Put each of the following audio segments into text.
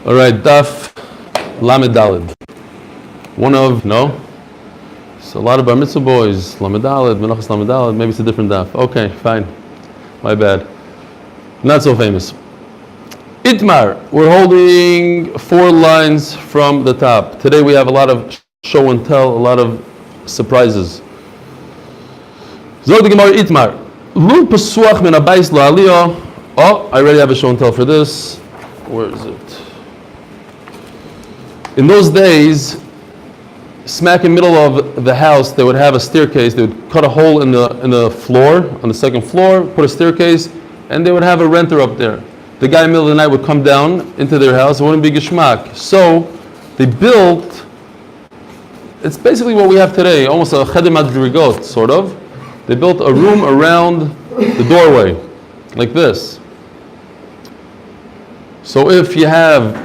All right, Daf Lamed Daled. No? So a lot of Bar Mitzvah boys, Lamed Daled, Menachos Lamed Daled, maybe it's a different Daf. Okay, fine. My bad. Not so famous. Itmar, we're holding 4 lines from the top. Today we have a lot of show and tell, a lot of surprises. Zog the Gemara Itmar. Lu Pesuach min Abayis La'aliyah. Oh, I already have a show and tell for this. Where is it? In those days, smack in the middle of the house, they would have a staircase. They would cut a hole in the floor, on the second floor, put a staircase, and they would have a renter up there. The guy in the middle of the night would come down into their house. It wouldn't be geschmack. So they built, it's basically what we have today, almost a cheder madrigot, sort of. They built a room around the doorway, like this. So if you have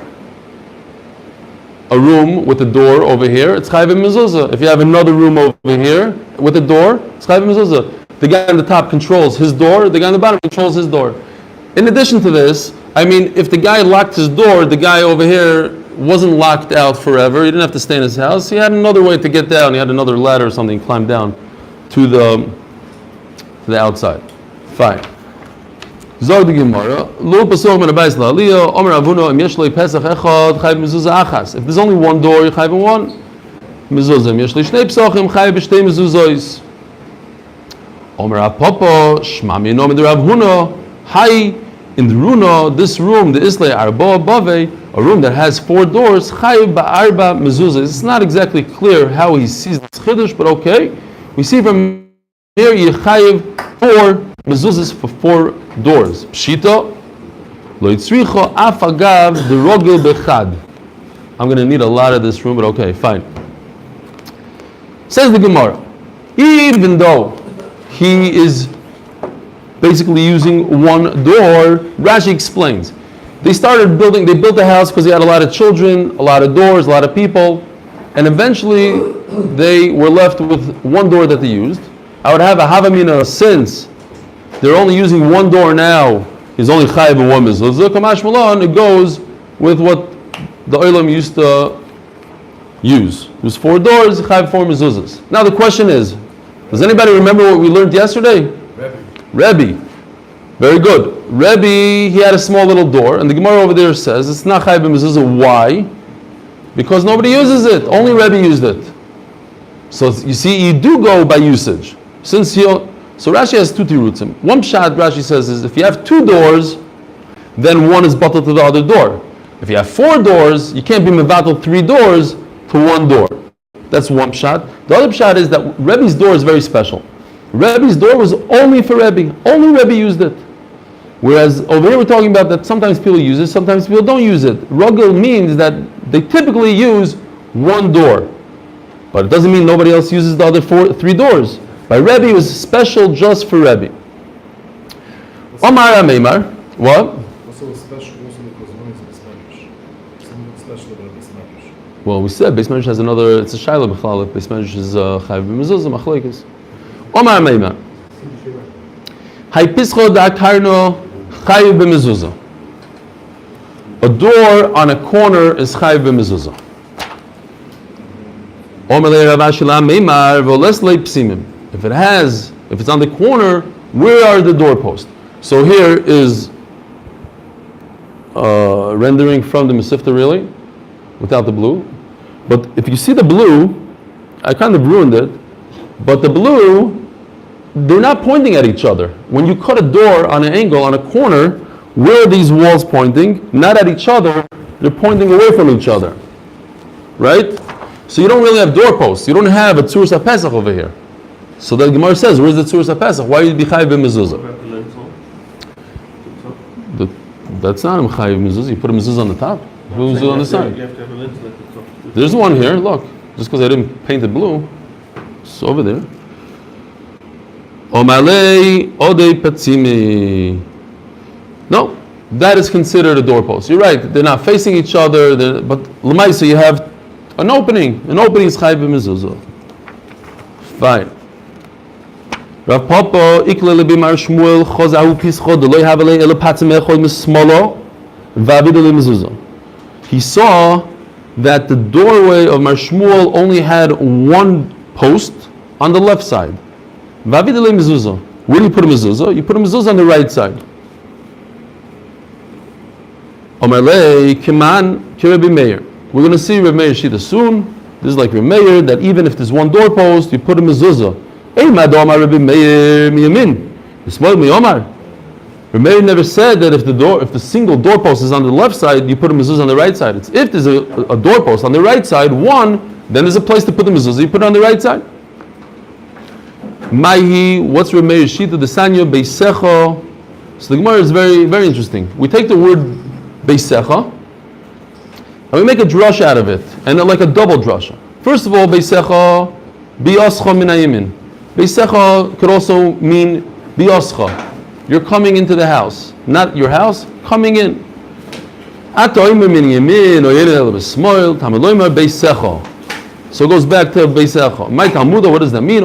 a room with a door over here, it's chayv mezuzah. If you have another room over here with a door, it's chayv mezuzah. The guy on the top controls his door, the guy on the bottom controls his door. In addition to this, I mean, if the guy locked his door, the guy over here wasn't locked out forever. He didn't have to stay in his house. He had another way to get down. He had another ladder or something, climb down to the outside. Fine. Zog the Gemara. Lo pasuk min abayis la'aliyah. Omer Avuna im yesh lo pesach echad chayv mezuzah achas. If there's only one door, you chayv in one mezuzah. Im yesh lo shnei pesachim chayv b'shtei mezuzahs. Omer Apopo shma mino min Rav Huna. Hi, in the Runa, this room, the Islay Arba Bave, a room that has 4 doors, chayv ba'arba mezuzahs. It's not exactly clear how he sees this chiddush, but okay. We see from here you chayv 4 mezuzahs for 4 doors. Pshita, lo yitzricho af agav derogel bechad. I'm going to need a lot of this room, but okay, fine. Says the Gemara, even though he is basically using one door, Rashi explains. They built a house because they had a lot of children, a lot of doors, a lot of people, and eventually they were left with one door that they used. I would have a havamina since they're only using one door now. He's only chayiv in one mezuzah. Kamash Malon, it goes with what the Olam used to use. It was 4 doors, chayiv 4 mezuzahs. Now the question is, does anybody remember what we learned yesterday? Rebbe. Very good. Rebbe, he had a small little door, and the Gemara over there says it's not chayiv mezuzah. Why? Because nobody uses it. Only Rebbe used it. So you see, you do go by usage. So Rashi has 2 tirutzim. One pshat Rashi says is if you have 2 doors, then one is batal to the other door. If you have 4 doors, you can't be mevatel 3 doors to 1 door. That's one pshat. The other pshat is that Rebbe's door is very special. Rebbe's door was only for Rebbe. Only Rebbe used it. Whereas over here we're talking about that sometimes people use it, sometimes people don't use it. Rogel means that they typically use 1 door. But it doesn't mean nobody else uses the other 3 doors. By Rebbe, it was special just for Rebbe. Omar Ameimar, what? Also special also because one is Spanish. Something special about Spanish. Well, we said Beis Medrash has another, it's a Shaila B'chalak. Beis Medrash is Chayiv B'mezuzah, Machlekes. Omar Ameimar. Hay Pischo Da'akarno Chayiv B'mezuzah. A door on a corner is Chayiv B'mezuzah. If it's on the corner, where are the doorposts? So here is rendering from the Mesifta really, without the blue. But if you see the blue, I kind of ruined it, but the blue, they're not pointing at each other. When you cut a door on an angle, on a corner, where are these walls pointing? Not at each other, they're pointing away from each other. Right? So you don't really have doorposts. You don't have a Tzuras HaPesach over here. So the Gemara says, where's the Tzuras HaPesach? Why would you be chayiv b'mezuzah? That's not a chayiv b'mezuzah. You put a mezuzah on the top. You put a mezuzah on the side. You have to have a lintel at the top. There's one here. Look, just because I didn't paint it blue, it's over there. Omalei odei patzimi. No, that is considered a doorpost. You're right. They're not facing each other. But l'maisa, you have an opening. An opening is chayiv b'mezuzah. Fine. Rav Papa ikle lebimar Shmuel chozahu pischo deloi havelei ele patzim echod mismolo vavid ele mezuzah. he saw that the doorway of Mar Shmuel only had one post on the left side. Where do you put a mezuzah? You put a mezuzah on the right side. We're going to see Reb Meir Shita soon. This is like Reb Meir, that even if there's one doorpost, you put a mezuzah. Reb Meir never said that if the single doorpost is on the left side, you put a mezuzah on the right side. It's if there's a doorpost on the right side, one, then there's a place to put the mezuzah, you put it on the right side. Maihi, what's Reb Meir's Shita? The Sanyo Beisecha. So the Gemara is very, very interesting. We take the word Beisecha and we make a drush out of it, and like a double drush. First of all, Beisecha, Bioscha min hayimin. Beisecha could also mean Bioscha. You're coming into the house, not your house, coming in. So it goes back to Beisecha. My Talmuda, what does that mean?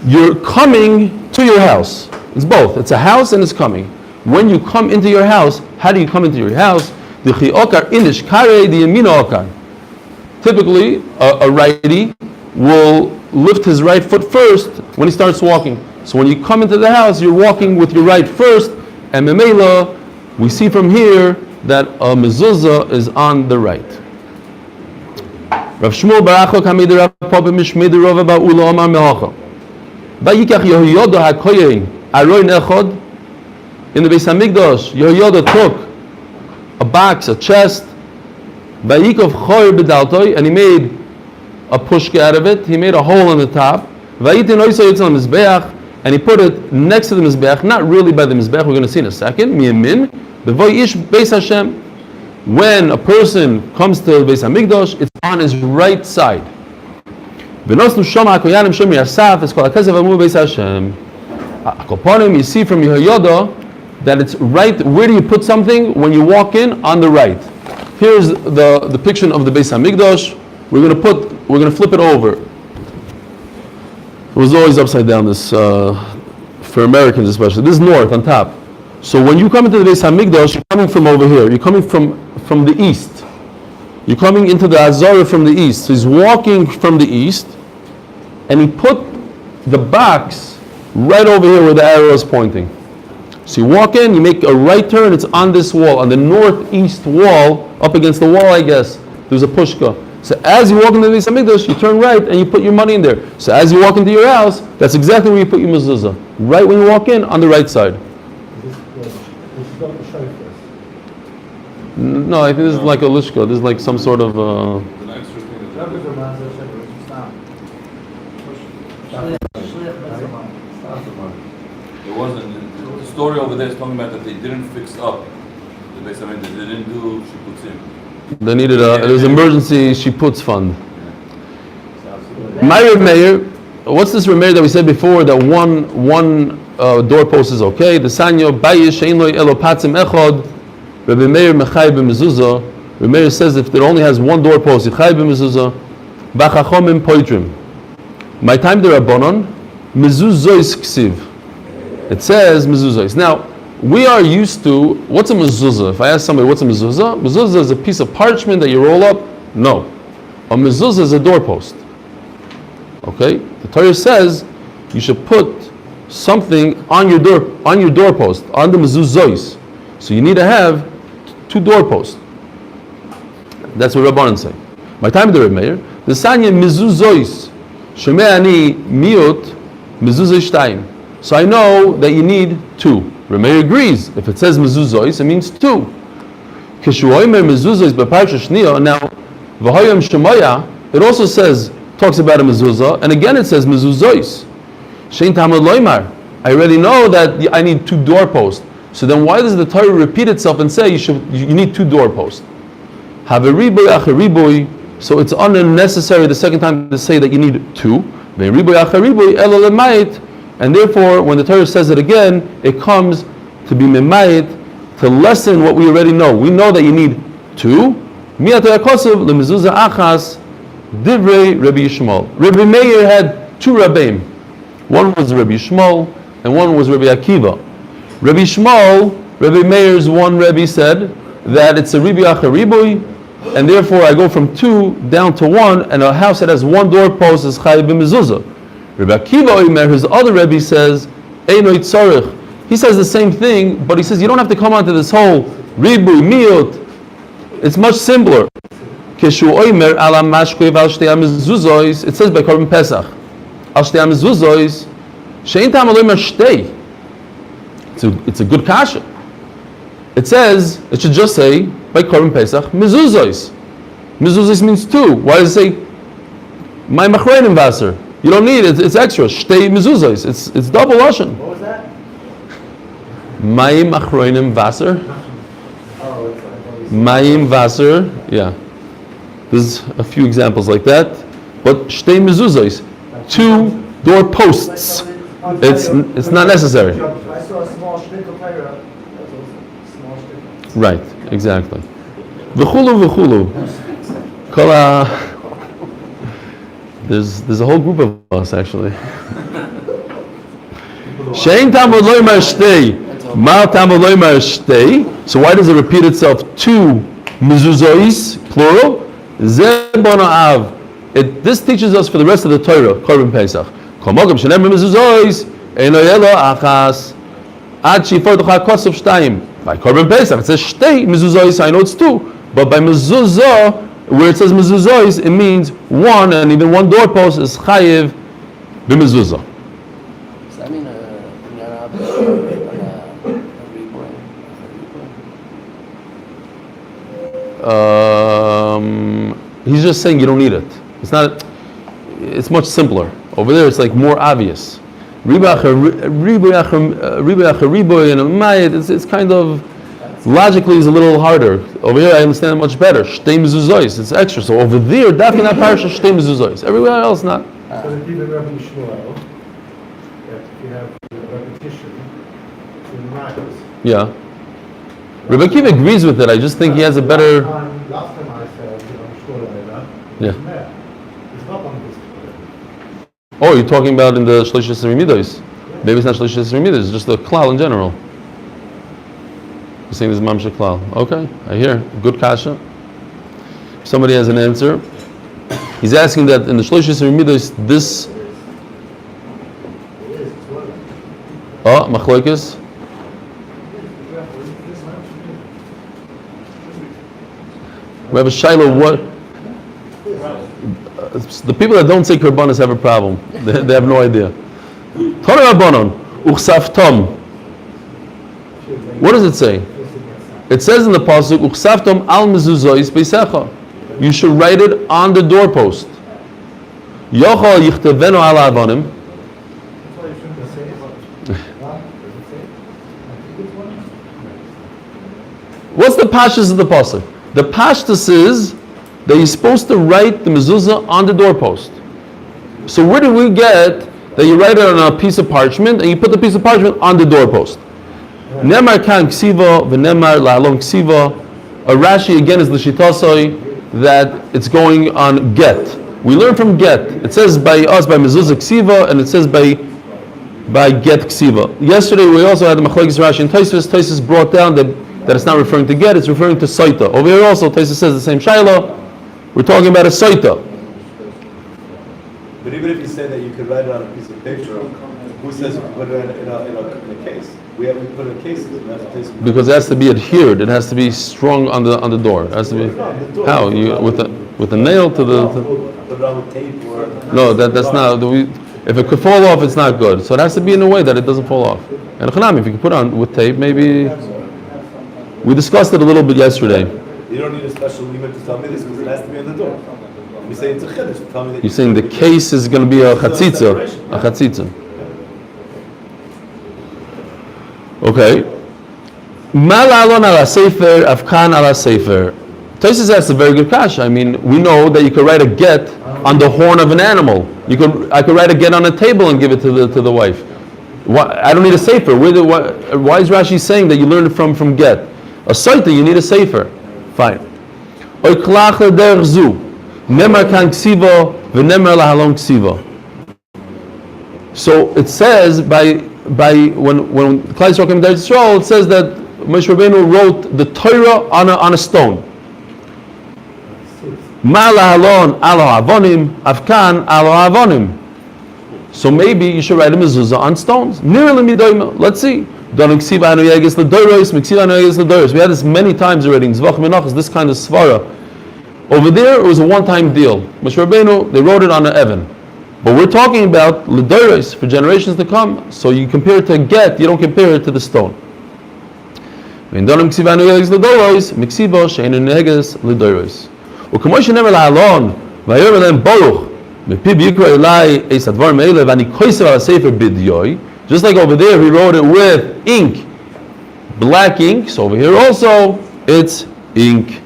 You're coming to your house. It's both. It's a house and it's coming. When you come into your house, how do you come into your house? Typically, a righty will lift his right foot first when he starts walking. So when you come into the house, you're walking with your right first, and memela, we see from here that a mezuzah is on the right. Rav Shmuel Baracho Kamid Rav Papa Mishmid Rav Ba'ula Omar Melacha. Vayikach Yehoyada HaKoyen Aroin Echod. In the Beis Hamikdash, Yehoyada took a box, a chest, Vayikov Choyer B'daltoi, and he made a pushka out of it. He made a hole on the top. Vayitin Oisay Yitzal Mizbeach, and he put it next to the Mizbeach, not really by the Mizbeach, we're going to see in a second. Miyamin, B'voy Ish Beis Hashem. When a person comes to the Beis Hamikdash, it's on his right side. V'nosnu Shama HaKoyanim Shem Yasaf, it's called HaKesev Amu Beis Hashem. Akoponim, you see from Yehoyada that it's right. Where do you put something? When you walk in, on the right. Here's the depiction of the Beis Hamikdash. We're going to flip it over. It was always upside down, this for Americans especially. This is north on top. So when you come into the Beis Hamikdash, you're coming from over here. You're coming from the east. You're coming into the Azara from the east. So he's walking from the east, and he put the box right over here where the arrow is pointing. So you walk in, you make a right turn, it's on this wall, on the northeast wall, up against the wall, I guess, there's a pushka. So as you walk into the Beis Hamikdash, you turn right and you put your money in there. So as you walk into your house, that's exactly where you put your mezuzah. Right when you walk in, on the right side. No, I think this is like a lishka. This is like some sort of... An extra thing that it wasn't. The story over there is talking about that they didn't fix up the Beis Hamikdash. They didn't do shipputzim. They needed it was emergency shipputz fund. My Reb Meir, what's this Reb Meir that we said before that one doorpost is okay? The Sanyo Bayish Shein Lo Elo Patzim Echod. Reb Meir Mechay b'mezuzah. Reb Meir says if it only has one doorpost, Yechay b'mezuzah. B'chachomim poitrim. My time the Rabbanon mezuzos ksiv. It says mezuzos. Now we are used to, what's a mezuzah? If I ask somebody what's a mezuzah, mezuzah is a piece of parchment that you roll up. No, a mezuzah is a doorpost. Okay, the Torah says you should put something on your doorpost, on the mezuzos. So you need to have two doorposts. That's what Rabbanan say. My time the Reb Meir, the Sanya mezuzos, sheme'ani miut mezuzah shtayim. So I know that you need two. Reb Meir agrees. If it says mezuzos, it means two. Kishuoimer mezuzos b'parsha shniya. Now, v'hoyam shemaya, it also talks about a mezuzah, and again it says mezuzos. Shein tamad loymar. I already know that I need two doorposts. So then why does the Torah repeat itself and say you need two doorposts? Have a riboy achariboy. So it's unnecessary the second time to say that you need two. And therefore, when the Torah says it again, it comes to be memayit, to lessen what we already know. We know that you need two. Divrei Rabbi Yishmael. Rabbi Meir had two Rabbeim. One was Rabbi Yishmael and one was Rabbi Akiva. Rabbi Yishmael Rabbi Meir's one Rebbe said that it's a ribi achar ribui, and therefore I go from 2 down to 1, and a house that has 1 doorpost is chayiv b'mezuzah. Rabbi Akiva Omer, his other Rebbe, says einoi tzarich. He says the same thing, but he says you don't have to come onto this whole ribui miut. It's much simpler. Keshu Omer ala mashkoy val shtei mezuzos. It says by Korban Pesach al shtei mezuzos shein tam alomer shtei. It's a good kasha. It says, it should just say, by Korban Pesach, mezuzos. Mezuzos means 2. Why does it say, my machreinim vaser? You don't need it, it's extra. Shtei mezuzos. It's double lashon. What was that? Mayim achroinim vaser. Mayim vaser. Yeah. There's a few examples like that. But shtei mezuzos. 2 doorposts. It's not necessary. I saw a small shtickle Torah. That's also small shtickle. Right, exactly. V'chulu. Kola. There's a whole group of us actually. Shein tamud lo yimar shtei. Ma tamud lo yimar shtei. So why does it repeat itself? 2 mezuzos, plural. Ze bono av. This teaches us for the rest of the Torah, Korban Pesach. Kol mokum shenem mezuzos, eino yelo achas. Ad shifor tocha kosav shtayim. By Korban Pesach, it says shtei mezuzos. I know it's 2, but by mezuzah, where it says mezuzos, it means 1, and even 1 doorpost is chayiv b'mezuzah. Does that mean a He's just saying you don't need it. It's not. It's much simpler. Over there, it's like more obvious. It's kind of logically is a little harder. Over here, I understand it much better. Shtei mezuzos. It's extra. So over there, definitely not parasha shtei mezuzos. Everywhere else, not. So the people Rabbi Shmuel, that if you have repetition in Menachos. Yeah. Rabbi Akiva agrees with it. I just think he has a better. Last time I said, Shmuel, Yeah. it's not on this. Oh, you're talking about in the Shlishis Rimidos. Maybe it's not Shlishis Rimidos, it's just the klal in general. You're saying this is Mamsha klal. Okay, I hear. Good kasha. Somebody has an answer. He's asking that in the Shlishis Rimidos, this. Oh, Machloikis. We have a Shiloh. What? The people that don't say Karbanis have a problem. They have no idea. Torah Rabbanon, Uchsaftom. What does it say? It says in the pasuk, Uchsaftom al mezuzos beisecha. You should write it on the doorpost. Yochal yichtevenu al avonim. What's the pashtus of the pasuk? The pashtus is that you're supposed to write the mezuzah on the doorpost. So where do we get that you write it on a piece of parchment and you put the piece of parchment on the doorpost? Nemar kan ksiva v'nemar la'alon ksiva. A Rashi again is the shitasoi that it's going on get. We learn from get. It says by us by mezuzah ksiva and it says by get ksiva. Yesterday we also had the machlokes Rashi and Tosfos. Tosfos brought down that it's not referring to get, it's referring to saita. Over here also Tosfos says the same shaila. We're talking about a saita. But even if you say that you could write it on a piece of paper, who says you can put it in a case? We put it in cases. Because it has to be adhered. It has to be strung on the door. It has to be. How you with a nail to the. Put it on with tape or. No, that's not. If it could fall off, it's not good. So it has to be in a way that it doesn't fall off. And Chanami, if you can put it on with tape, maybe. We discussed it a little bit yesterday. You don't need a special limit to tell me this because it has to be on the door. You say it's a chiddush. Tell me that. You're saying the case is going to be a chatzitza. A chatzitza. Okay. Mal'alon ala sefer, afkan ala sefer. Tosfos asks a very good kasha. I mean, we know that you could write a get on the horn of an animal. I could write a get on a table and give it to the wife. I don't need a sefer. Why is Rashi saying that you learn it from get? A saita, you need a sefer. Fine. Oiklach lederch zu. Nemar kan ksiva v'nemar lahalon ksiva. So it says by when Klal Yisrael came to Eretz Yisrael, it says that Moshe Rabbeinu wrote the Torah on a stone. Ma lahalon alo avonim, afkan alo avonim. So maybe you should write a mezuzah on stones. Let's see. We had this many times already in Daf Yomi Menachos, this kind of svara. Over there, it was a one-time deal. Moshe Rabbeinu, they wrote it on an Evan. But we're talking about l'doros for generations to come. So you compare it to a get, you don't compare it to the stone. Just like over there, he wrote it with ink, black ink. So over here also, it's ink.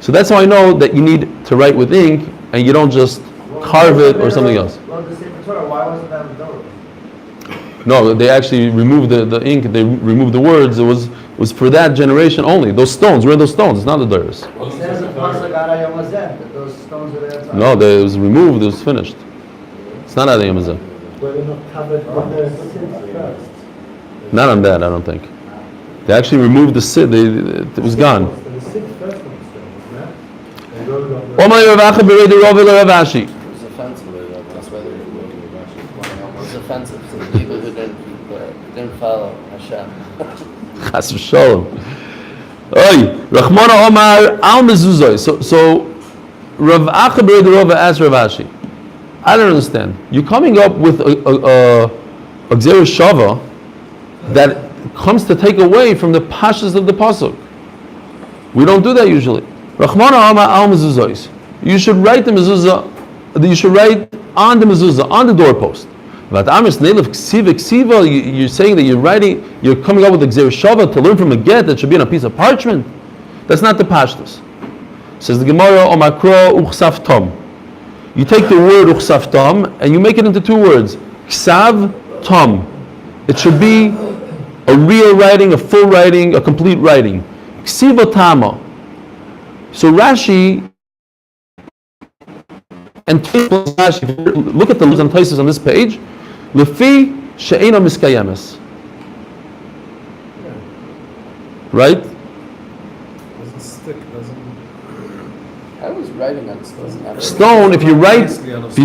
So that's how I know that you need to write with ink, and you don't just carve it or something else. Well, the Sefer Torah, why wasn't that the Torah? No, they actually removed the ink. They removed the words. It was for that generation only. Those stones, where are those stones? It's not the Doris. It says in Pasuk Arayom Hazeh that those stones are there. No, it was removed. It was finished. It's not Adayam Hazeh. Were they not covered with the sins first? Not on that, I don't think. They actually removed the sid. It was gone. The sins first on the stone, wasn't it? They wrote it on the... Omar Rav Acha b'rei Rav Rav Ashi. It was offensive. That's why they were quoting the Rashi. It was offensive to the people who didn't follow Hashem. Chas v'sholom. Oy, Rachmana Omar al mezuzah. So Rav Acha b'rei Rav asked Rav Ashi, I don't understand. You're coming up with a Gzera Shava that comes to take away from the pashas of the pasuk. We don't do that usually. Rachmana Omar al mezuzah. You should write the mezuzah. You should write on the mezuzah, on the doorpost. But Amos Neilov Ksiva, you're saying that you're coming up with a Gzera Shava to learn from a get that should be on a piece of parchment. That's not the pashtus. Says the Gemara, Omakro Uchsaf Tom. You take the word Uchsaf Tom and you make it into two words. Ksav Tom. It should be a real writing, a full writing, a complete writing. Ksiva Tama. So Rashi and Rashi, look at the Luz and Taisus on this page. Lefi she'ena miskayemes. Right? Doesn't stick, doesn't... I was writing on stone. Stone, if you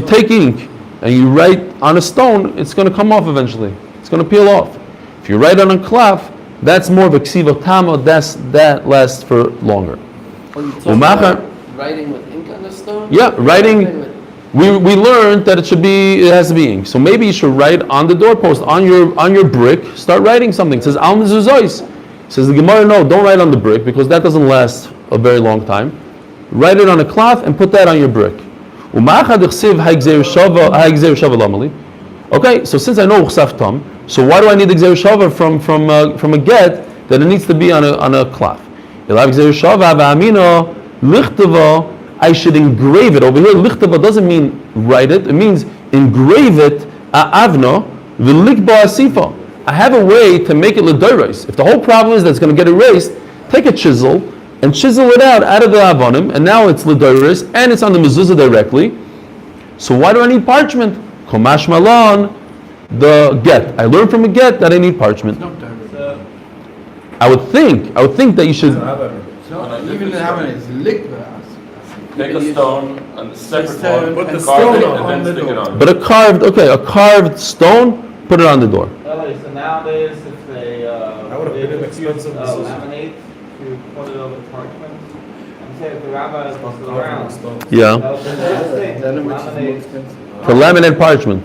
take ink and you write on a stone, it's going to come off eventually. It's going to peel off. If you write on a cloth, that's more of a ksiva tama, that lasts for longer. Well, you talking about writing with ink on the stone? Yeah, writing. We learned that it has to be ink. So maybe you should write on the doorpost, on your brick, start writing something. It says al mezuzos. Says the Gemara, no, don't write on the brick because that doesn't last a very long time. Write it on a cloth and put that on your brick. Okay, so since I know Uchsaf Tom, so why do I need the Gzera Shava from a get that it needs to be on a cloth? I should engrave it. Over here, lichtava doesn't mean write it. It means engrave it. Avno v'likba asifa. I have a way to make it l'doros. If the whole problem is that it's going to get erased, take a chisel and chisel it out of the avonim, and now it's l'doros and it's on the mezuzah directly. So why do I need parchment? Komash malon, the get. I learned from a get that I need parchment. I would think that you should. Even the Haman is liquid. Take a stone and separate one, Put the carve it, stone and on then the stick it door. on. But a carved stone, put it on the door. So nowadays, if they would have been an expensive decision. laminate to put it over parchment, I'm saying if the rabbi is still around, Yeah, laminate. for laminate parchment.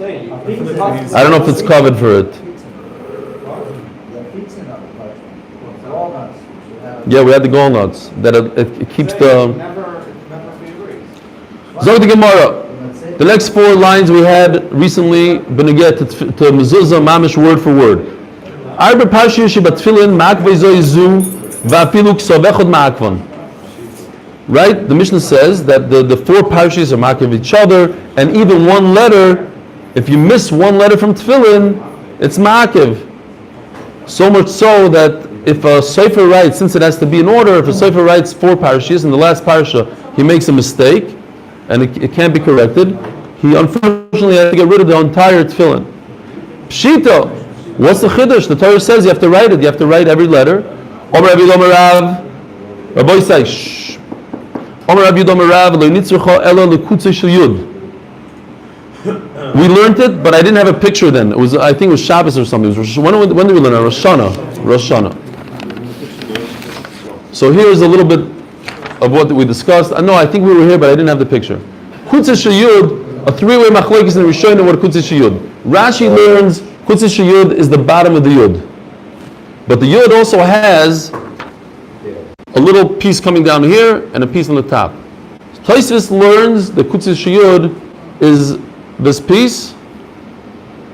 I I don't know if it's covered for it. Yeah, we had the walnuts that it keeps the. Never be erased. Zog the Gemara. The next four lines we had recently been to get to mezuzah mamish word for word. Arba parshiyos shebatfilin ma'akvei zoizu va'afilu ksovechod ma'akvan. Right? The Mishnah says that the four parshiyos are ma'akev each other, and even one letter, if you miss one letter from tefillin, it's ma'akev. So much so that if a sefer writes, since it has to be in order, if a sefer writes four parashas, in the last parasha he makes a mistake, and it can't be corrected, he unfortunately has to get rid of the entire tefillin. Pshita, What's the chiddush? The Torah says you have to write it. You have to write every letter. Omer Rabbi Yudom Rav. Rabbi Yisai, shh. Omer Rabbi Yudom Rav, lo nitzrucha ela lekutze shel yud. We learned it, but I didn't have a picture then. It was, I think it was Shabbos or something. It was when did we learn it? Rosh Hashanah. So here's a little bit of what we discussed. No, I think we were here, but I didn't have the picture. Kutze shel yud, a three-way machlokes in the Rishonim what Kutze shel yud. Rashi learns Kutze shel yud is the bottom of the yud, but the yud also has a little piece coming down here and a piece on the top. Tosfos learns the Kutze shel yud is this piece,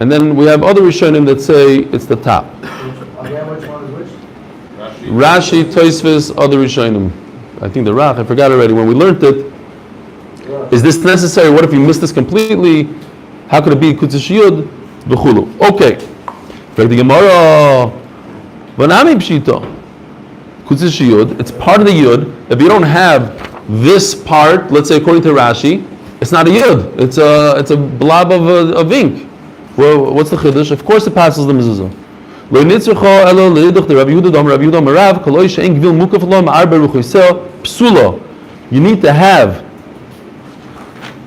and then we have other Rishonim that say it's the top. Again, which one is which? Rashi, Tosfos, other Rishonim. I think the Rach, I forgot already when we learned it. Is this necessary? What if you missed this completely? How could it be Kutze shel yud? V'chulu. Okay. The Gemara, V'nami pshito. Kutze shel yud, it's part of the yud. If you don't have this part, let's say according to Rashi, it's not a yud. It's a blob of ink. Well, what's the chiddush? Of course, it passes the mezuzah. Lo nitzrucha elo leiduch the Rabbi Yehuda Rabbi Yehuda Marav koloi she'en gvil mukaf lo ma'arba ruchosel psula. You need to have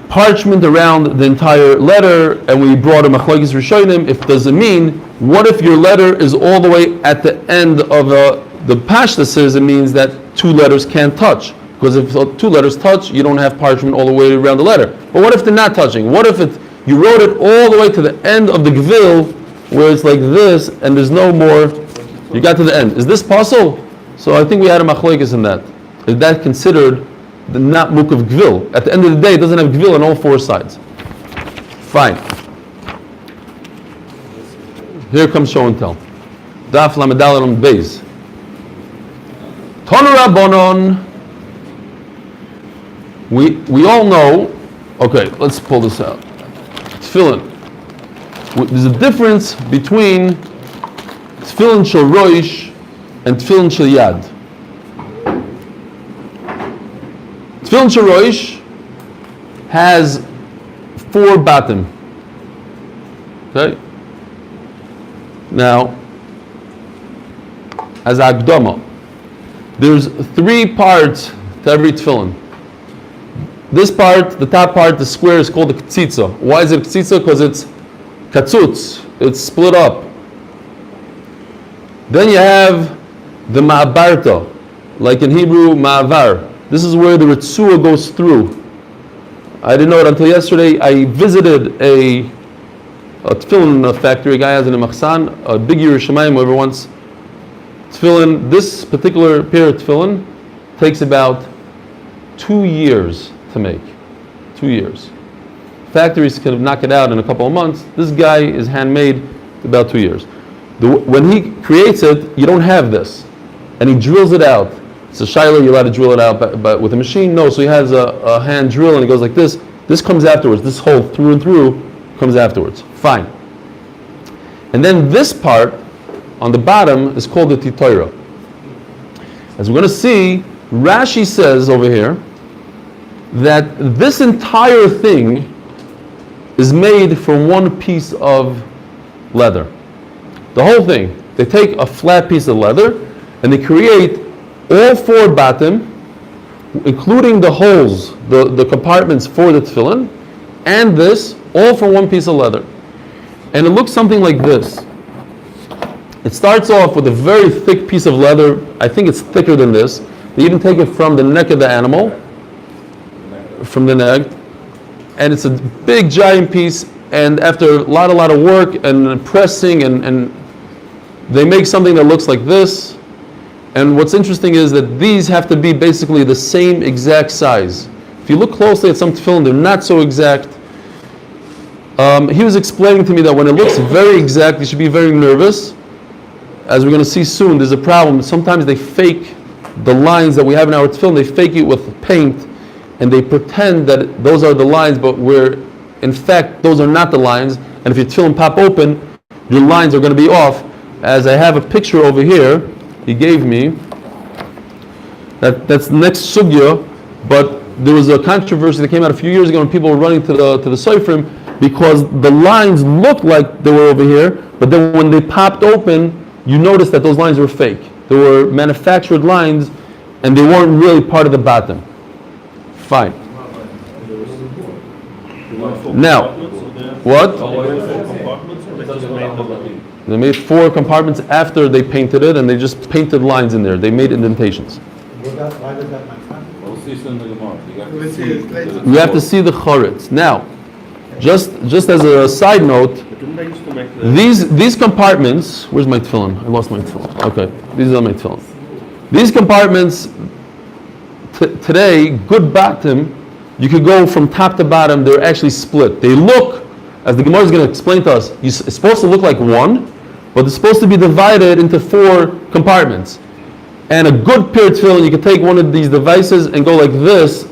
parchment around the entire letter, and we brought a machlokes rishonim. If does it mean, what if your letter is all the way at the end of the pashta says it means that two letters can't touch, because if two letters touch, you don't have parchment all the way around the letter. But what if they're not touching? What if you wrote it all the way to the end of the gvil, where it's like this, and there's no more? You got to the end. Is this possible? So I think we had a machlokes in that. Is that considered the not muk of gvil? At the end of the day, it doesn't have gvil on all four sides. Fine. Here comes show and tell. Daf Lamedal on Beis. Tonu Rabbanon. We all know. Okay, let's pull this out. Tefillin. There's a difference between tefillin shel roish and tefillin shel yad. Tefillin shel roish has 4 batim. Okay. Now, as Akdama, there's 3 parts to every tefillin. This part, the top part, the square, is called the ktsitza. Why is it ktsitza? Because it's katzutz. It's split up. Then you have the ma'abarta, like in Hebrew, ma'avar. This is where the ritzua goes through. I didn't know it until yesterday. I visited a tefillin factory. A guy has it in Machsan, a big Yerushalayim, whoever wants tefillin. This particular pair of tefillin takes about 2 years to make. 2 years. Factories can knock it out in a couple of months. This guy is handmade about 2 years. When he creates it, you don't have this, and he drills it out. So Shiloh, you're allowed to drill it out, but with a machine, no. So he has a hand drill, and he goes like this. This comes afterwards. This hole through and through comes afterwards. Fine. And then this part on the bottom is called the titoira. As we're going to see, Rashi says over here that this entire thing is made from one piece of leather. The whole thing. They take a flat piece of leather and they create all 4 batim, including the holes, the compartments for the tefillin, and this, all from one piece of leather. And it looks something like this. It starts off with a very thick piece of leather. I think it's thicker than this. They even take it from the neck of the animal, from the neck, and it's a big giant piece, and after a lot of work and pressing and they make something that looks like this. And what's interesting is that these have to be basically the same exact size. If you look closely at some tefillin, they're not so exact. He was explaining to me that when it looks very exact, you should be very nervous. As we're going to see soon, there's a problem. Sometimes they fake the lines that we have in our tefillin, they fake it with paint, and they pretend that those are the lines, but in fact, those are not the lines. And if your tefillin pop open, your lines are going to be off. As I have a picture over here, he gave me, that's next sugya, but there was a controversy that came out a few years ago when people were running to the Seifrim because the lines looked like they were over here, but then when they popped open, you noticed that those lines were fake. They were manufactured lines, and they weren't really part of the bottom. Fine. Now, what? They made 4 compartments after they painted it, and they just painted lines in there. They made indentations. Why does that make sense? We'll see soon in the Gemara. We'll see it later. You have to see the choretz. Now, just as a side note, these compartments. Where's my tefillin? I lost my tefillin. Okay, these are my tefillin. These compartments today, good bottom, you could go from top to bottom. They're actually split. They look, as the Gemara is going to explain to us, it's supposed to look like one, but it's supposed to be divided into 4 compartments. And a good pair of tefillin, you can take one of these devices and go like this,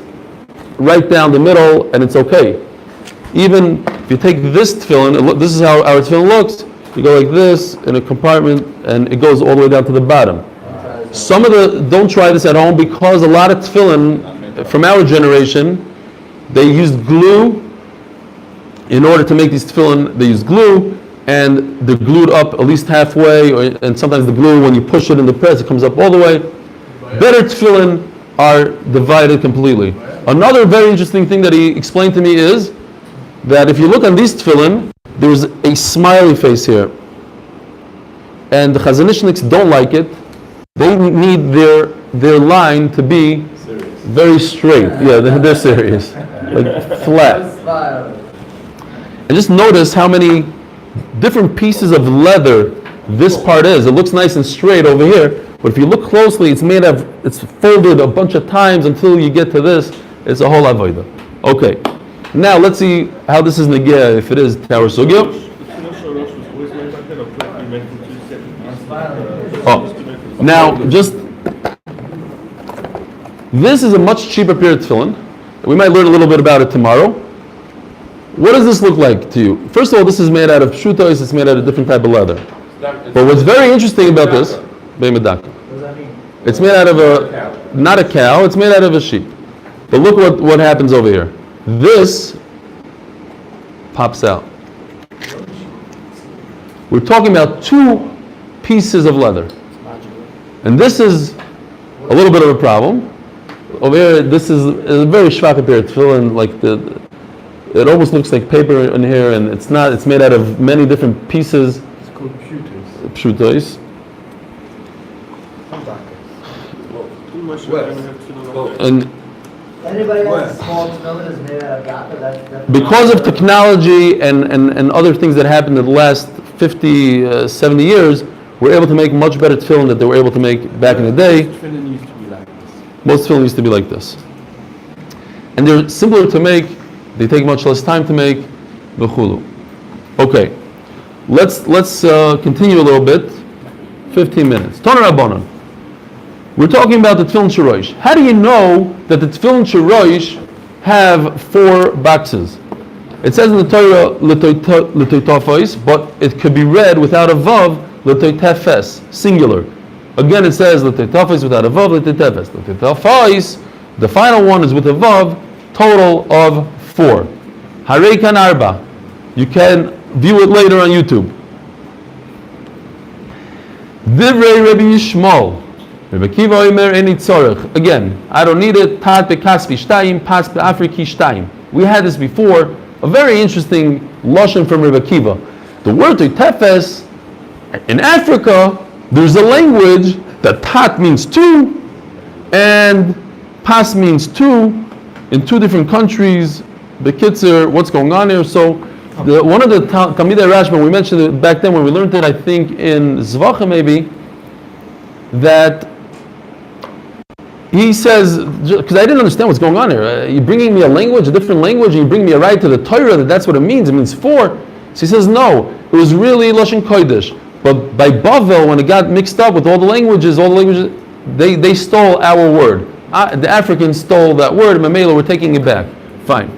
right down the middle, and it's okay. Even if you take this tefillin, this is how our tefillin looks. You go like this in a compartment, and it goes all the way down to the bottom. Don't try this at home, because a lot of tefillin from our generation, they used glue in order to make these tefillin. They used glue, and they're glued up at least halfway, and sometimes the glue, when you push it in the press, it comes up all the way. Better tefillin are divided completely. Another very interesting thing that he explained to me is that if you look on these tefillin, there's a smiley face here. And the Chazanishniks don't like it. They need their line to be very straight. Yeah, they're serious. Like flat. And just notice how many different pieces of leather this part is. It looks nice and straight over here, but if you look closely, it's folded a bunch of times until you get to this. It's a whole avodah. Okay, now let's see how this is negeh, if it is tower sugya. Oh, now this is a much cheaper pair of tefillin. We might learn a little bit about it tomorrow. What does this look like to you? First of all, this is made out of pshutos. It's made out of different type of leather. But what's very interesting about this, it's made out of not a cow. It's made out of a sheep. But look what happens over here. This pops out. We're talking about 2 pieces of leather, and this is a little bit of a problem. Over here, this is a very shvach pair of tefillin, like it almost looks like paper in here, and it's not. It's made out of many different pieces. It's called pshutos. Pshutos. And Anybody has a small tefillin is made out of gata, that's because of technology and other things that happened in the last 50, 70 years, we're able to make much better tefillin that they were able to make back in the day. Tefillin used to be like this. Most tefillin used to be like this. And they're simpler to make, they take much less time to make, v'chulu. Okay, let's continue a little bit, 15 minutes. Tana Rabbanan. We're talking about the tefillin shorosh. How do you know that the tefillin shorosh have 4 boxes? It says in the Torah, l'toitafos, but it could be read without a vav, l'toitafes, singular. Again, it says l'toitafos without a vav, l'toitafes. L'toitafos, the final one is with a vav, total of 4. Harei kan arba. You can view it later on YouTube. Divrei Rabbi Yishmael. Rabbi Kiva Omer eni tzorech. Again, I don't need it. Tat bekaspi shtayim, pas be'afriki shtayim. We had this before. A very interesting lashon from Rabbi Kiva. The word tefes in Africa, there's a language that tat means 2 and pas means 2 in 2 different countries. Bekitzer, what's going on here? So, one of the Talmidei Rashba, we mentioned it back then when we learned it, I think in Zvacha maybe, that he says, because I didn't understand what's going on here. You're bringing me a language, a different language, and you bring me a right to the Torah, that's what it means. It means 4. So he says, no, it was really Lashon Kodesh. But by Bavel, when it got mixed up with all the languages, they stole our word. The Africans stole that word, and Mamela, we're taking it back. Fine.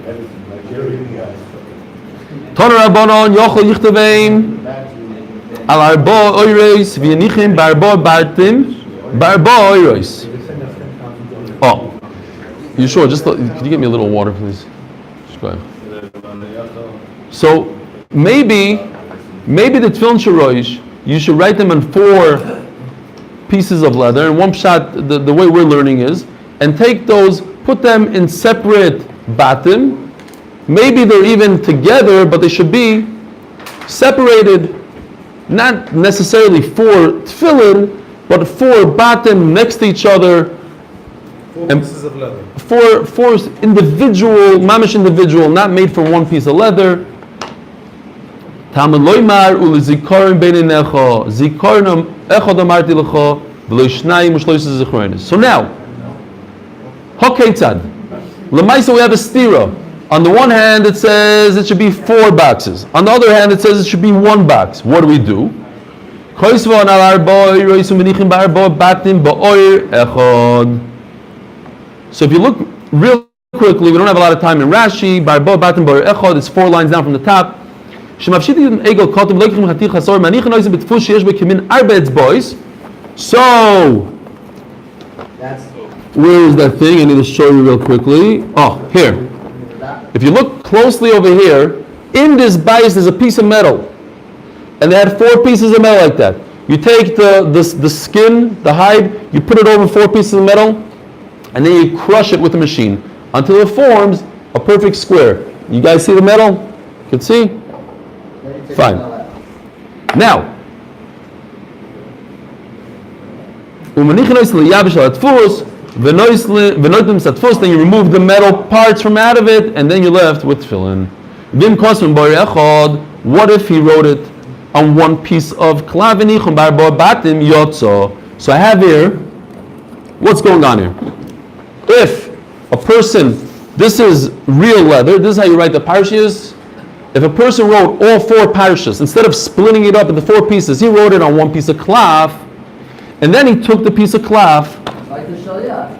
Tana Rabbanon, Yochel Yichteveim, Al Arba Oireis, V'yanichim Barba Bartim, Barba Oireis. Oh, you sure? Could you get me a little water, please? Just go ahead. So maybe maybe the tefillin shorosh, you should write them on 4 pieces of leather, and one shot, the way we're learning is, and take those, put them in separate batim. Maybe they're even together, but they should be separated, not necessarily 4 tefillin, but 4 batim next to each other. 4 And pieces of leather. 4 individual, mamish individual, not made from one piece of leather. Talmud loymar ulizikaron beinenecha zikaron echad amarti lecha v'lo shnayim u'shloisa zichronis. So now, hakeitzad lemaisa we have a stira. On the one hand, it says it should be 4 boxes. On the other hand, it says it should be 1 box. What do we do? So if you look real quickly, we don't have a lot of time in Rashi. Barbo batim bar echad. It's 4 lines down from the top. So where is that thing? I need to show you real quickly. Oh, here. If you look closely over here, in this bias there's a piece of metal, and they had 4 pieces of metal like that. You take the skin, the hide, you put it over 4 pieces of metal, and then you crush it with a machine until it forms a perfect square. You guys see the metal? You can see? Fine. Now, then you remove the metal parts from out of it, and then you're left with tefillin. What if he wrote it on 1 piece of klavini? So I have here, what's going on here? If a person, this is real leather, this is how you write the parshas. If a person wrote all 4 parshas, instead of splitting it up into 4 pieces, he wrote it on 1 piece of klav, and then he took the piece of klav. Like the Shaliach.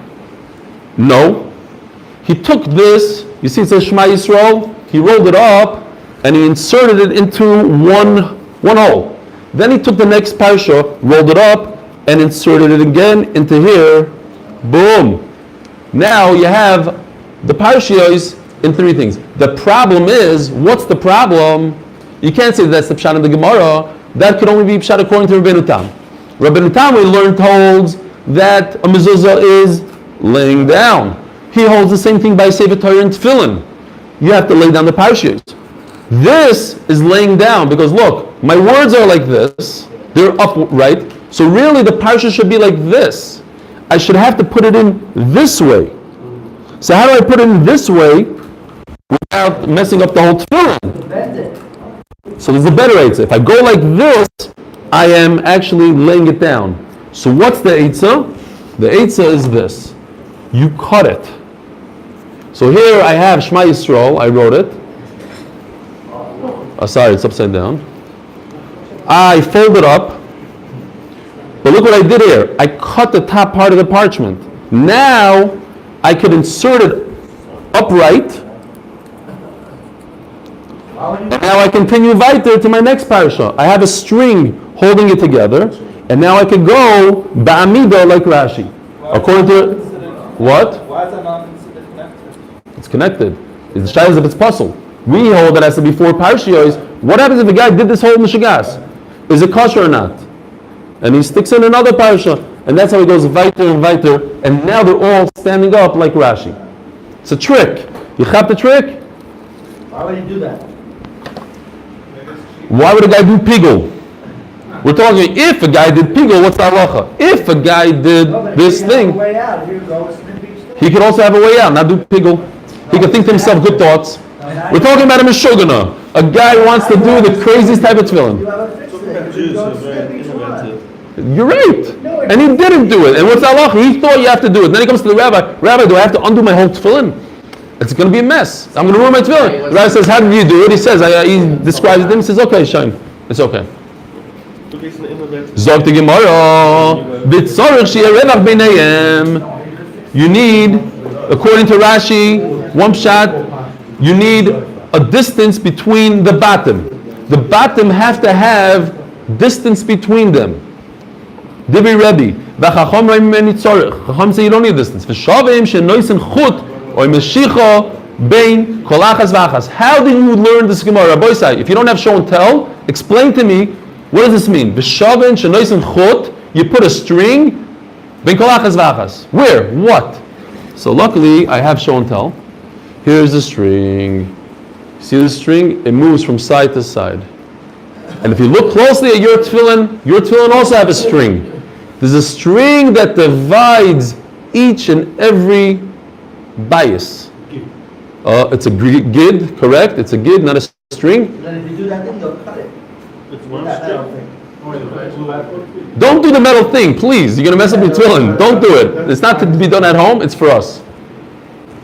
No. He took this, you see it says Shema Yisrael, he rolled it up and he inserted it into one hole. Then he took the next parsha, rolled it up and inserted it again into here. Boom. Now you have the parshas in 3 things. The problem is, what's the problem? You can't say that's the pshat in the Gemara. That could only be pshat according to Rabbeinu Tam. Rabbeinu Tam, we learned, holds that a mezuzah is laying down. He holds the same thing by Sefer Torah and Tefillin. You have to lay down the parshas. This is laying down because look, my words are like this. They're upright. So really the parsha should be like this. I should have to put it in this way. So how do I put it in this way without messing up the whole tefillin? Bend it. So there's a better eitzah. If I go like this, I am actually laying it down. So what's the eitzah? The eitzah is this. You cut it. So here I have Shema Yisrael, I wrote it. Oh, sorry, it's upside down. I fold it up. But look what I did here. I cut the top part of the parchment. Now I could insert it upright. Now I continue weiter to my next parasha. I have a string holding it together, and now I can go ba'amido like Rashi. According to what? Why is that not considered connected? It's connected. It's the shayla if it's puzzle. We hold that has to be 4 parshiyos. What happens if a guy did this whole mishagas? Is it kosher or not? And he sticks in another parsha, and that's how he goes weiter and weiter, and now they're all standing up like Rashi. It's a trick. You have the trick? Why would you do that? Why would a guy do pigul? We're talking if a guy did pigul, what's the halacha? If a guy did this thing, Way out. Here you go. Snip each thing. he could also have a way out, not do pigul. He could think to himself good thoughts. We're talking about a mishogana. A guy wants to do the craziest type of You tefillin. have a fixed thing. Jews You are go very snip each one. innovative. You're right. And he didn't do it. And what's the halacha? He thought you have to do it. Then he comes to the rabbi. Rabbi, do I have to undo my whole tefillin? It's going to be a mess. I'm going to ruin my tefillin. The rabbi says, how did you do it? He says, he describes it. He says, okay, Shine. It's okay. Zog the Gemara. B'tzorich she'yeh revach b'neihem. You need, according to Rashi, one pshat, you need a distance between the bottom. The bottom have to have distance between them. Divrei Rebbe. V'chacham ra'im meni tzorich. Chacham say you don't need distance. V'shavim she'noisen chut or meshicha Bein kolachas v'achas. How did you learn this Gemara? Rabbi Isai, if you don't have show and tell, explain to me, what does this mean? V'shavin shenoisen chut, you put a string, bein kolachas v'achas. Where? What? So luckily, I have show and tell. Here's the string. See the string? It moves from side to side. And if you look closely at your tefillin also have a string. There's a string that divides each and every bias. It's a gid, correct? It's a gid, not a string. Then if you do that thing, you'll cut it. It's one That metal stick. thing. Don't do the metal thing, please. You're going to mess up your tefillin. Don't do it. It's not to be done at home, it's for us.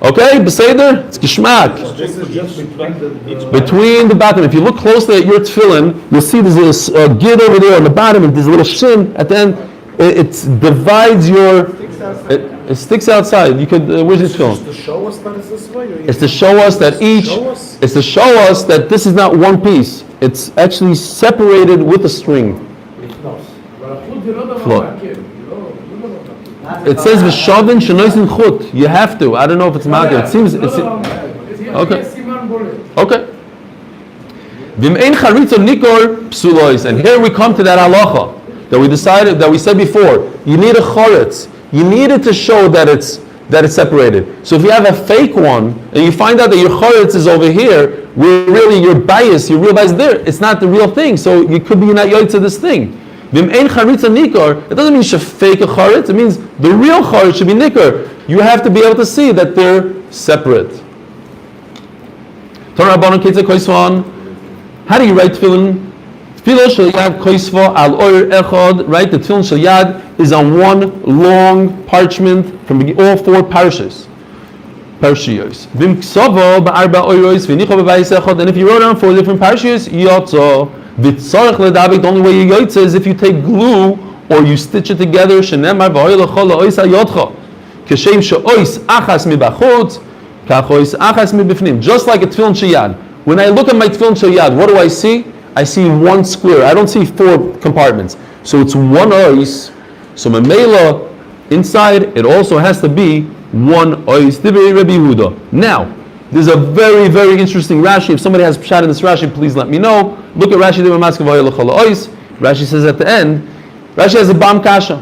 Okay, beseder? It's geschmack. This is just Between the bottom. If you look closely at your tefillin, you'll see there's a gid over there on the bottom, and there's a little shin at the end. It divides your... It sticks outside. You could... where's your tefillin? to show us that it's this way? It's to show us that it's to show us that this is not one piece. It's actually separated with a string. Float. It says v'shavin shenoisen chut. You have to. I don't know if it's magir. It seems it's okay. Okay. V'mein charitza nikor psulois. And here we come to that halacha that we said before. You need a charetz. You need it to show that it's separated. So if you have a fake one and you find out that your charetz is over here, where really your bias, you realize there, it's not the real thing. So you could be not yoytz of this thing. It doesn't mean you should fake a charetz. It means the real charetz should be nikor. You have to be able to see that they're separate. How do you write tefillin? Tefillin shel yad koisva al oyer echad. Right, the tefillin shel yad is on one long parchment from all four parshas. Parshiyos. Vim ksava ba'arba oyros v'nicha b'bayis echad. And if you wrote down 4 different parshiyos, yotzo. The only way you yotze is if you take glue or you stitch it together. Just like a tefillin sheyad. When I look at my tefillin sheyad, what do I see? I see one square. I don't see 4 compartments. So it's one ois. So memela inside it also has to be one ois. Now, there's a very, very interesting Rashi. If somebody has pshat in this Rashi, please let me know. Look at Rashi. Rashi says at the end, Rashi has a bam kasha.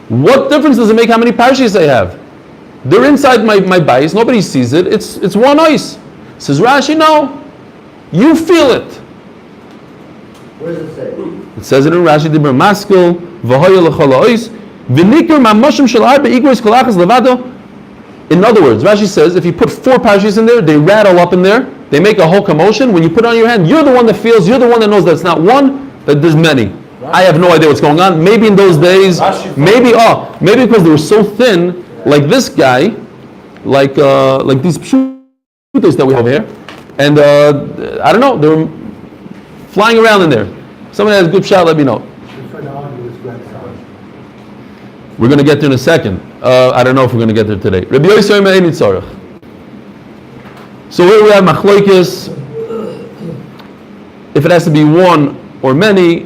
What difference does it make how many parshas I have? They're inside my bias. Nobody sees it. It's one ice. Says Rashi, no. You feel it. Where does it say? It says it in Rashi. Dibra maskil v'hoya l'chol ois v'nikar ma'moshim shel arba igros kolachas levado. In other words, Rashi says, if you put 4 parshas in there, they rattle up in there, they make a whole commotion. When you put it on your hand, you're the one that feels, you're the one that knows that it's not one, that there's many. I have no idea what's going on. Maybe in those days, maybe because they were so thin, like this guy, like these pshutos that we have here, and I don't know, they were flying around in there. Somebody has a good shot, let me know. We're going to get there in a second. I don't know if we're going to get there today. Rabbi Yosef Me'eni Tzarech. So here we have Machloikis. If it has to be one or many,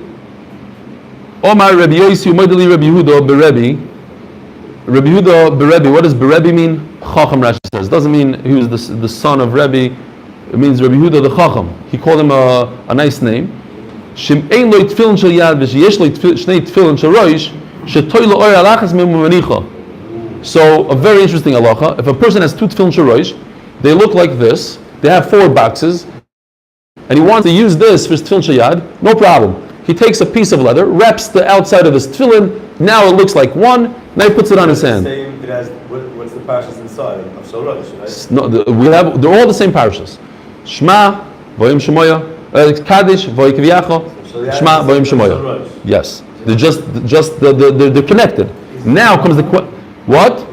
Omar Rabbi Yosef U'Modeli Rabbi Yehuda Berebi. Rabbi Yehuda Berebi. What does Berebi mean? Chacham, Rashi says. It doesn't mean he was the son of Rebbe. It means Rabbi Yehuda the Chacham. He called him a nice name. Shim'ein lo tefillin shel yad v'sheyesh lo shnei tefillin shel roish. So a very interesting halacha. If a person has 2 tefillin shorosh, they look like this. They have 4 boxes, and he wants to use this for his tefillin sheyad. No problem. He takes a piece of leather, wraps the outside of his tefillin. Now it looks like one. Now he puts it on his hand. It has, what's the parshas inside of shorosh, right? No, they're all the same parshas. Shema, Voyim Shemoya, Kaddish, Voyim Kviyacha, Shema, Voyim Shemoya. Yes. They're they're connected. Now comes the question. What?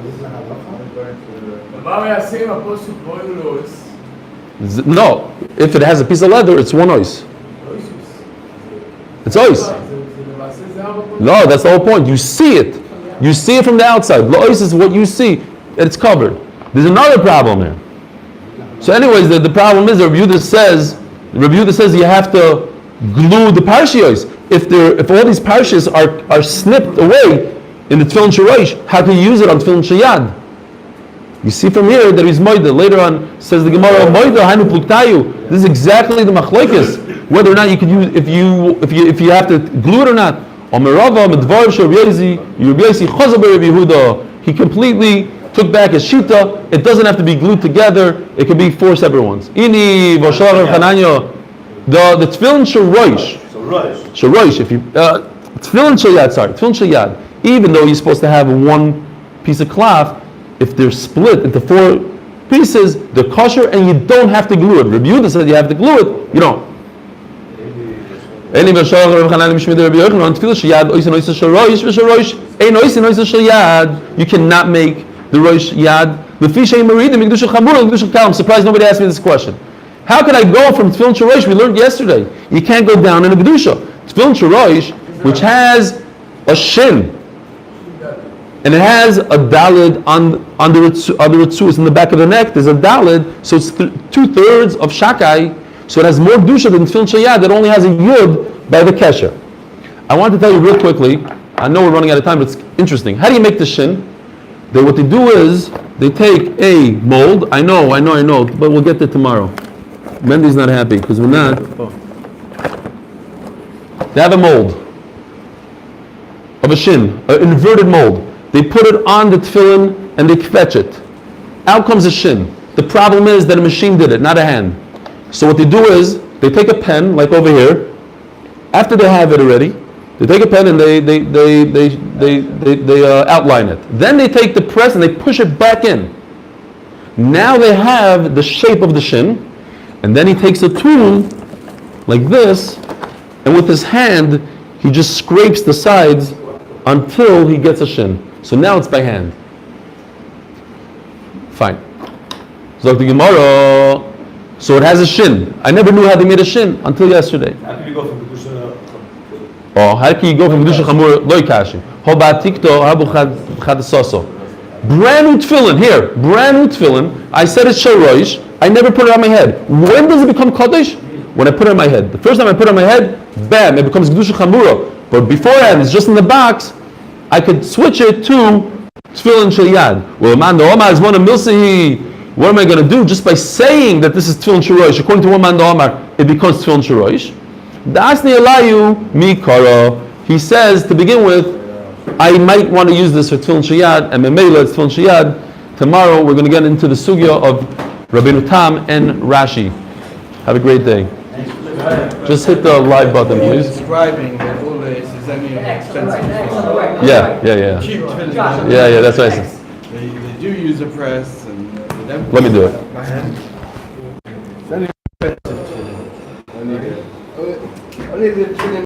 No. If it has a piece of leather, it's one ois. It's ois. No, that's the whole point. You see it. You see it from the outside. The ois is what you see. And it's covered. There's another problem here. So anyways, the problem is, Rabbi Yehuda says you have to glue the parshios. If all these parshas are snipped away in the tefillin shorosh, how can you use it on tefillin sheyad? You see from here that he's moida. Later on, says the Gemara, moida hainu pluktayu. This is exactly the machlokes, whether or not you could use if you have to glue it or not. He completely took back his shita. It doesn't have to be glued together. It could be 4 separate ones. Ini v'shalav Hananya. The tefillin shorosh. If you tefillin shalyad. Even though you're supposed to have one piece of cloth, if they're split into 4 pieces, they're kosher and you don't have to glue it. Rabbi Yehuda said you have to glue it. You don't. You cannot make the rosh yad. I'm surprised nobody asked me this question. How can I go from tefillin shorosh? We learned yesterday. You can't go down in a gedusha. Tefillin shorosh, which has a shin, and it has a dalid under its in the back of the neck. There's a dalid, so it's 2/3 of shakai. So it has more dusha than tefillin shayad that only has a yud by the kesher. I want to tell you real quickly. I know we're running out of time, but it's interesting. How do you make the shin? What they do is they take a mold. I know, but we'll get there tomorrow. Mendy's not happy because we're not. They have a mold of a shin, an inverted mold. They put it on the tefillin and they fetch it. Out comes a shin. The problem is that a machine did it, not a hand. So what they do is they take a pen, like over here. After they have it already, they take a pen and they outline it. Then they take the press and they push it back in. Now they have the shape of the shin. And then he takes a tool like this, and with his hand he just scrapes the sides until he gets a shin. So now it's by hand. Fine. So the Gemara. So it has a shin. I never knew how they made a shin until yesterday. How can you go from Kedusha? How can you go from Kedusha Chamur Loi Kashi? Hobatikto Habu Chadasoso. Brand new tefillin here. Brand new tefillin. I said it's shorosh. I never put it on my head. When does it become Kaddish? When I put it on my head. The first time I put it on my head, bam, it becomes Kedusha Chamura. But beforehand, it's just in the box. I could switch it to tefillin shalyad. Well, man, the Omar is one of Milsahi. What am I going to do? Just by saying that this is tefillin shorosh, according to one man, the Omar, it becomes tefillin shorosh. Dasni Elayu Mikara. He says to begin with, I might want to use this for tefillin shalyad, and memela it's tefillin shalyad. Tomorrow we're going to get into the sugya of Rabbeinu Tam and Rashi. Have a great day. Just hit the live button, please. Describing that all this is only expensive. Yeah. Cheap tefillin. Yeah, that's what I said. They do use a press and they don't. Let me do it. By hand. It's only expensive tefillin. Only the tefillin